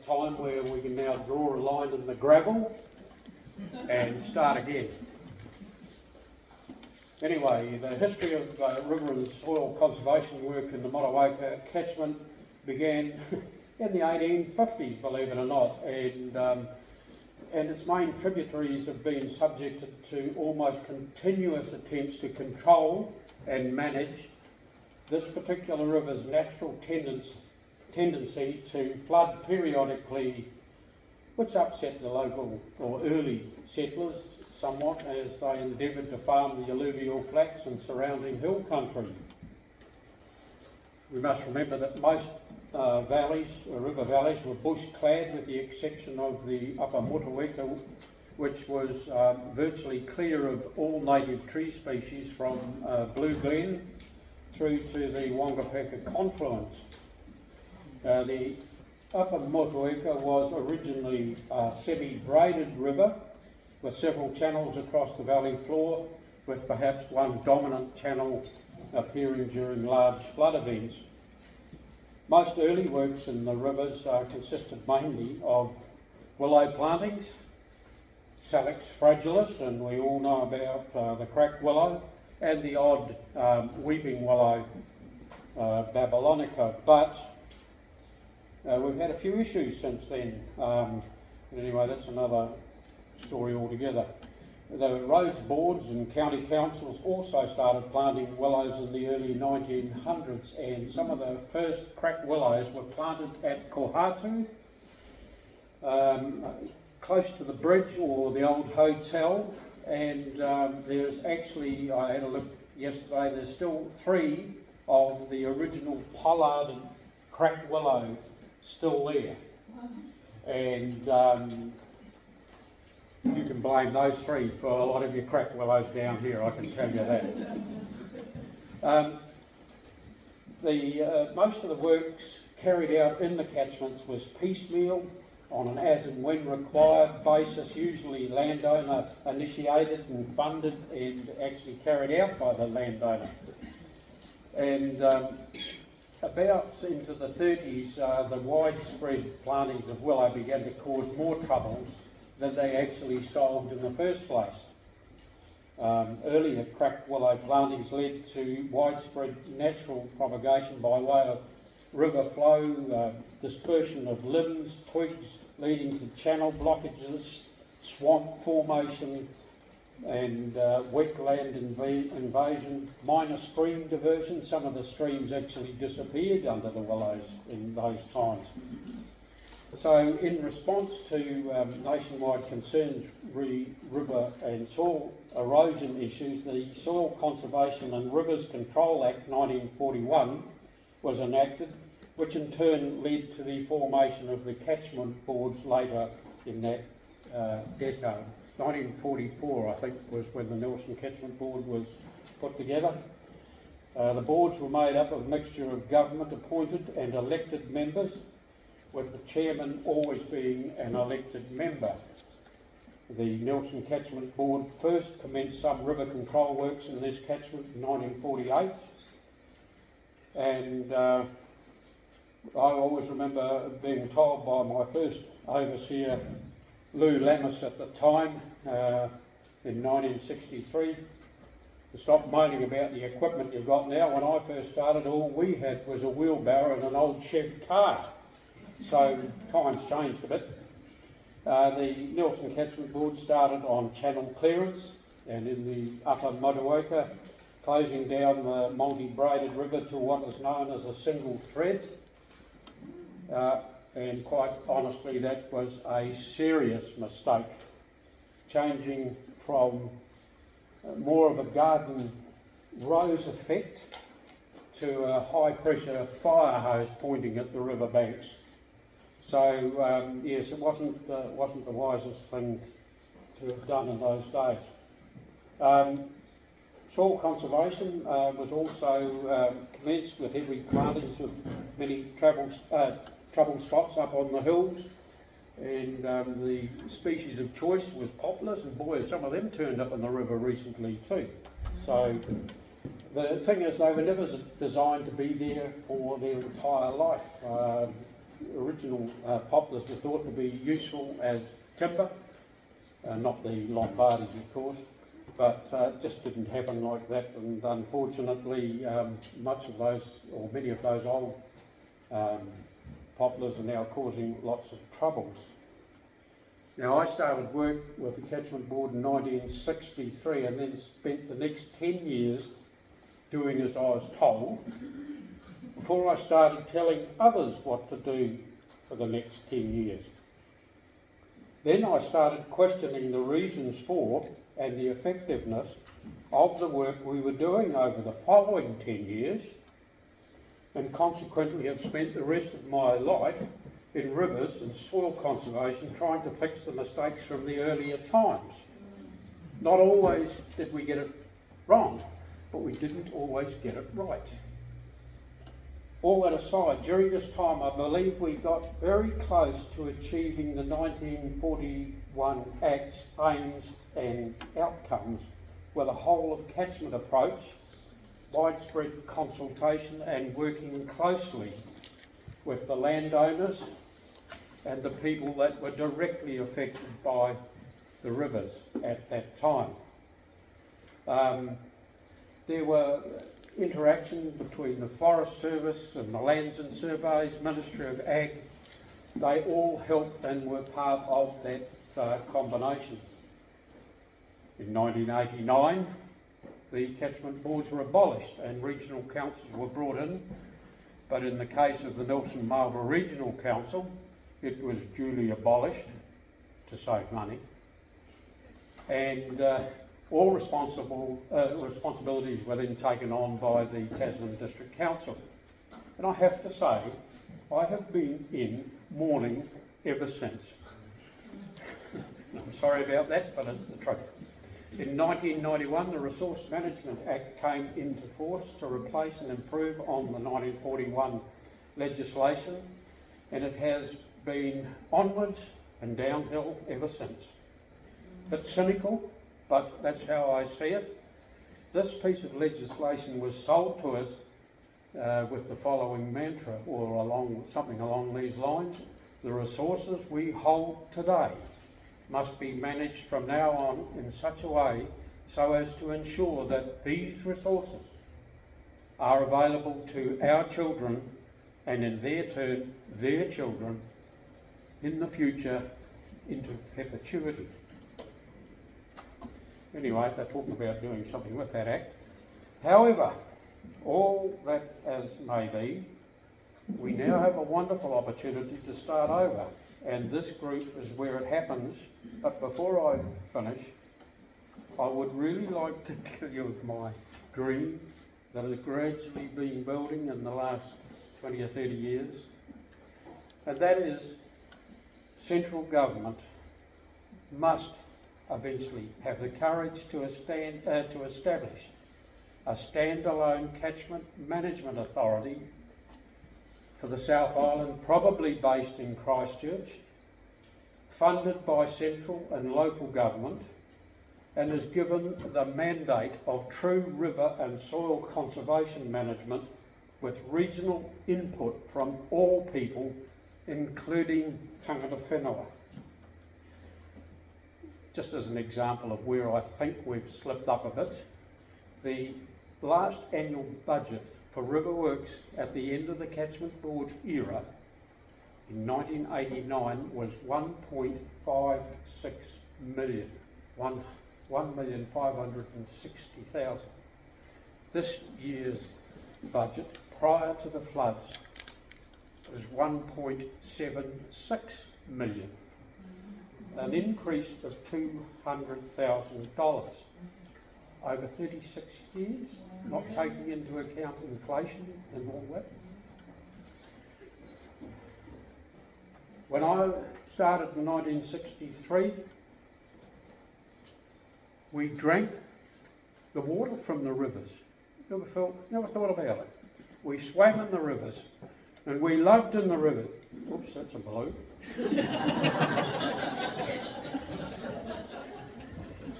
time where we can now draw a line in the gravel and start again. Anyway, the history of river and soil conservation work in the Motueka catchment began in the 1850s, believe it or not, and its main tributaries have been subjected to almost continuous attempts to control and manage this particular river's natural tendency to flood periodically, which upset the local or early settlers somewhat as they endeavoured to farm the alluvial flats and surrounding hill country. We must remember that most river valleys were bush-clad with the exception of the upper Motueka, which was virtually clear of all native tree species from Blue Glen through to the Wangapeka confluence. The upper Motueka was originally a semi-braided river with several channels across the valley floor, with perhaps one dominant channel appearing during large flood events. Most early works in the rivers consisted mainly of willow plantings, Salix fragilis, and we all know about the crack willow, and the odd weeping willow, Babylonica, but we've had a few issues since then. Anyway, that's another story altogether. The roads boards and county councils also started planting willows in the early 1900s, and some of the first crack willows were planted at Kohatu, close to the bridge or the old hotel, and there's actually, I had a look yesterday, there's still 3 of the original pollard crack willow still there, and you can blame those 3 for a lot of your crack willows down here, I can tell you that. Most of the works carried out in the catchments was piecemeal, on an as and when required basis, usually landowner initiated and funded and actually carried out by the landowner. And about into the 30s, the widespread plantings of willow began to cause more troubles than they actually solved in the first place. Earlier crack willow plantings led to widespread natural propagation by way of river flow, dispersion of limbs, twigs, leading to channel blockages, swamp formation, and wetland invasion, minor stream diversion. Some of the streams actually disappeared under the willows in those times. So in response to nationwide concerns re river and soil erosion issues, the Soil Conservation and Rivers Control Act 1941 was enacted, which in turn led to the formation of the catchment boards later in that decade. 1944, I think, was when the Nelson Catchment Board was put together. The boards were made up of a mixture of government appointed and elected members, with the chairman always being an elected member. The Nelson Catchment Board first commenced some river control works in this catchment in 1948, and I always remember being told by my first overseer, Lou Lammis at the time, in 1963, to stop moaning about the equipment you've got now. When I first started, all we had was a wheelbarrow and an old Chev cart. So times changed a bit. The Nelson Catchment Board started on channel clearance, and in the upper Motueka, closing down the multi-braided river to what is known as a single thread. And quite honestly, that was a serious mistake, changing from more of a garden rose effect to a high pressure fire hose pointing at the river banks. So yes, it wasn't the wisest thing to have done in those days. Soil conservation was also commenced with heavy plantings of many trouble spots up on the hills, and the species of choice was poplars, and boy, some of them turned up in the river recently too. So the thing is, they were never designed to be there for their entire life. original poplars were thought to be useful as timber, not the Lombardis of course, but it just didn't happen like that, and unfortunately much of those, or many of those old poplars are now causing lots of troubles. Now I started work with the Catchment Board in 1963 and then spent the next 10 years doing as I was told before I started telling others what to do for the next 10 years. Then I started questioning the reasons for and the effectiveness of the work we were doing over the following 10 years, and consequently have spent the rest of my life in rivers and soil conservation trying to fix the mistakes from the earlier times. Not always did we get it wrong, but we didn't always get it right. All that aside, during this time I believe we got very close to achieving the 1941 Act's aims and outcomes with a whole of catchment approach, widespread consultation and working closely with the landowners and the people that were directly affected by the rivers at that time. There were interaction between the Forest Service and the Lands and Surveys, Ministry of Ag. They all helped and were part of that combination. In 1989, the catchment boards were abolished and regional councils were brought in, but in the case of the Nelson Marlborough Regional Council, it was duly abolished to save money, and all responsibilities were then taken on by the Tasman District Council. And I have to say, I have been in mourning ever since. I'm sorry about that, but it's the truth. In 1991, the Resource Management Act came into force to replace and improve on the 1941 legislation, and it has been onwards and downhill ever since. A bit cynical, but that's how I see it. This piece of legislation was sold to us with the following mantra, or something along these lines: the resources we hold today must be managed from now on in such a way so as to ensure that these resources are available to our children and in their turn their children in the future into perpetuity. Anyway, they're talking about doing something with that act. However, all that as may be, we now have a wonderful opportunity to start over, and this group is where it happens. But before I finish, I would really like to tell you of my dream that has gradually been building in the last 20 or 30 years, and that is central government must eventually have the courage to establish a standalone catchment management authority for the South Island, probably based in Christchurch, funded by central and local government, and is given the mandate of true river and soil conservation management with regional input from all people, including tangata whenua. Just as an example of where I think we've slipped up a bit, the last annual budget for river works at the end of the Catchment Board era in 1989 was 1.56 million, 1,560,000. This year's budget, prior to the floods, was 1.76 million, an increase of $200,000 over 36 years, not taking into account inflation and all that. When I started in 1963, we drank the water from the rivers. Never thought about it. We swam in the rivers, and we loved in the river. Oops, that's a balloon.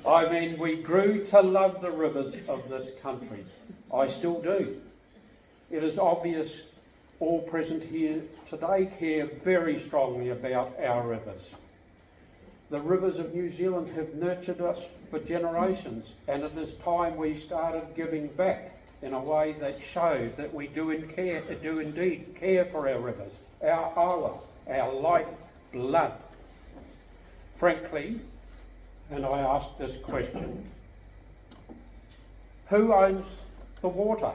I mean, we grew to love the rivers of this country. I still do. It is obvious all present here today care very strongly about our rivers. The rivers of New Zealand have nurtured us for generations, and it is time we started giving back in a way that shows that we do indeed care for our rivers, our awa, our life blood. Frankly, and I ask this question, who owns the water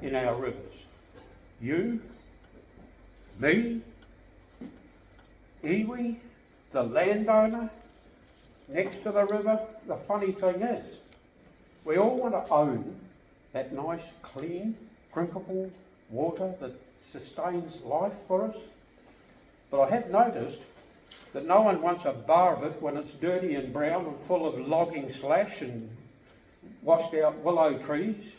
in our rivers? You? Me? Iwi? The landowner next to the river? The funny thing is, we all want to own that nice, clean, drinkable water that sustains life for us. But I have noticed that no one wants a bar of it when it's dirty and brown and full of logging slash and washed out willow trees.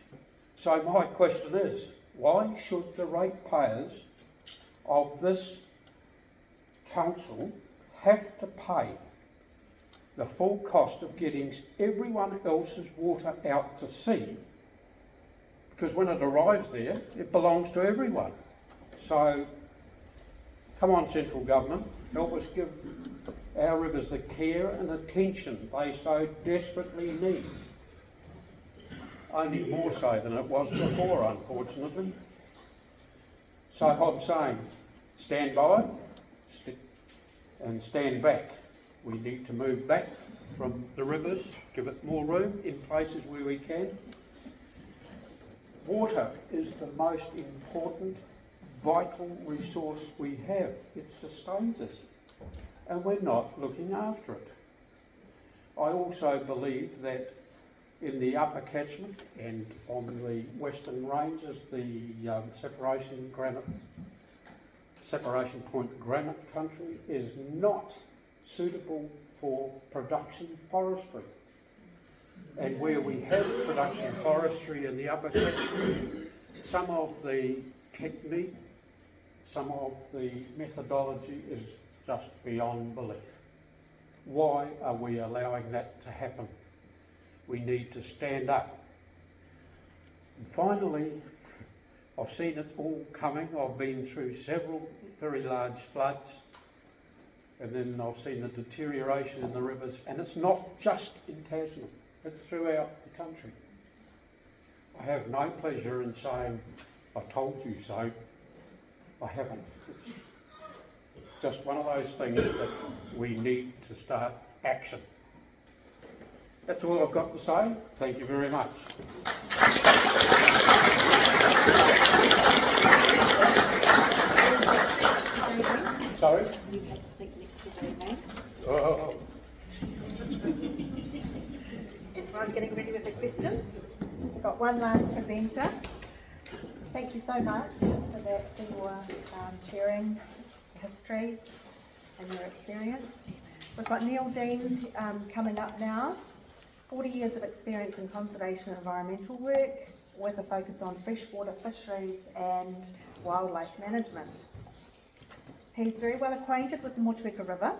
So my question is, why should the ratepayers of this council have to pay the full cost of getting everyone else's water out to sea? Because when it arrives there, it belongs to everyone. So, come on, central government, help us give our rivers the care and attention they so desperately need. Only more so than it was before, unfortunately. So I'm saying, stand by, and stand back. We need to move back from the rivers, give it more room in places where we can. Water is the most important, vital resource we have. It sustains us, and we're not looking after it. I also believe that in the upper catchment and on the western ranges, the separation point granite country is not suitable for production forestry. And where we have production forestry in the upper catchment, some of the technique, some of the methodology is just beyond belief. Why are we allowing that to happen? We need to stand up. And finally, I've seen it all coming. I've been through several very large floods, and then I've seen the deterioration in the rivers, and it's not just in Tasman, it's throughout the country. I have no pleasure in saying, I told you so. I haven't. It's just one of those things that we need to start action. That's all I've got to say. Thank you very much. Sorry? You take a seat next to David. Oh. Everyone getting ready with their questions? We've got one last presenter. Thank you so much for that, for your sharing your history and your experience. We've got Neil Deans coming up now. 40 years of experience in conservation and environmental work with a focus on freshwater fisheries and wildlife management. He's very well acquainted with the Motueka River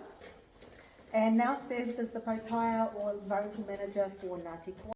and now serves as the Potaia or Environmental Manager for Ngāti Porou.